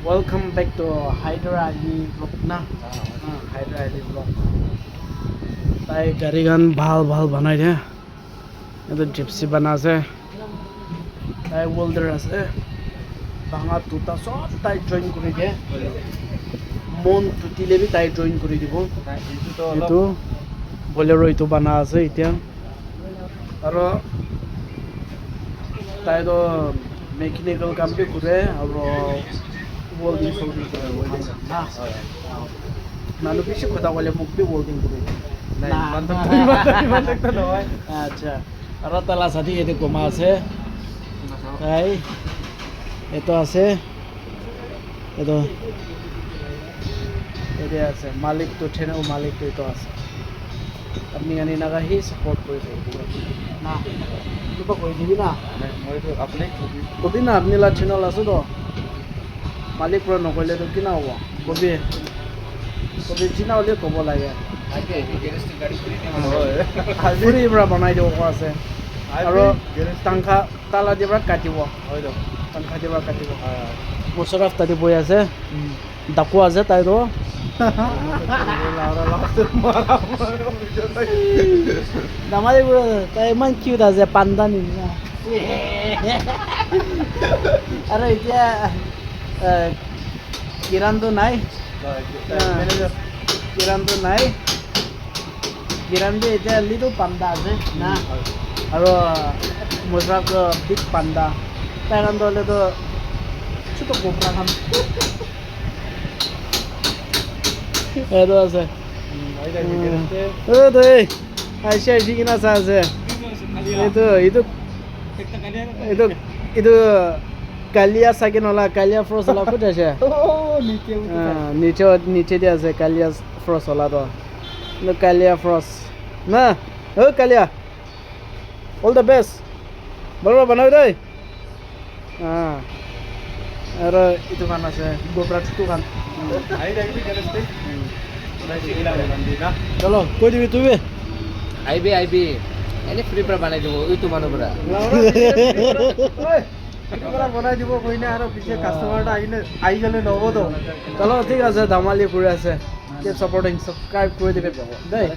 Welcome back to Hyder Ali vlog na. Hyder Ali vlog. তাই গাড়ী গান ভাল বনাই দিয়ে এইটো জিপসি বনা আছে তাই ৱল্ডাৰ আছে ভাঙা টুটা সব তাই জইন কৰি দিয়ে মন টুটিলে বি তাই জইন কৰি দিব এইটো বলেৰো এইটো বনা আছে এতিয়া আৰু তাইতো মেকানিকেল কাম বি কৰে আৰু ৱল্ডিং কৰে না মানুহ বেছি কথা ক'লে মোক বি ৱল্ডিং কৰে আচ্ছা আৰু তালা সাথী এটো কমা আছে তাই এটো আছে এটো এতে আছে মালিক তো ঠেনে ও মালিক তো এটো আছে আপনি আনি নাগা হি সাপোর্ট করে দেব না তো কই দিবি না মই তো আপনি কবি না আপনি লা চ্যানেল আছে তো মালিক পুরো নকইলে তো কিনা হবো কবি চিনা হলে কব লাগে আগে গেরেস্ট গাড়ি পুরি পুরা বনাই দিব আছে আৰু টাংখা তালা দিবা কাটিব হয় তো টাংখা দিবা কাটিব মুশারফ তাতে বই আছে ডাকু আছে তাই তো দামালি পুরো তাই ইমান কিউট আছে পান্দা নিচিনা আৰু এতিয়া কিৰণটো নাই কিৰণটো নাই কিৰণ যে এতিয়া লিটো পান্দা আছে না আৰু মুশারফ বিগ পান্দা তাই কাম হলে তো ছোট কোবরা খাম এটো আছে ও দে আইসা কিনা চা আছে এইটো কালিয়া সাইকে নলা কালিয়া ফ্রস হলা কোথায় আছে নিচে দিয়ে আছে কালিয়া ফ্রস হলা তো কালিয়া ফ্রস না ও কালিয়া অল দ্য বেস্ট বড় বানাই দে আৰু এইটো গান আছে গোবৰা ছোটু গান চলো কৈ দিবি তুমি আইবি এনে ফ্ৰি পৰা বনাই দিব এইটো মানুহ পৰা বনাই দিব কইনা আৰু পিছে কাস্টমাৰটা আহি গ'লে নহ'ব তো চলো ঠিক আছে ধামালি ফুৰি আছে keep supporting subscribe কৰি দিবি দেই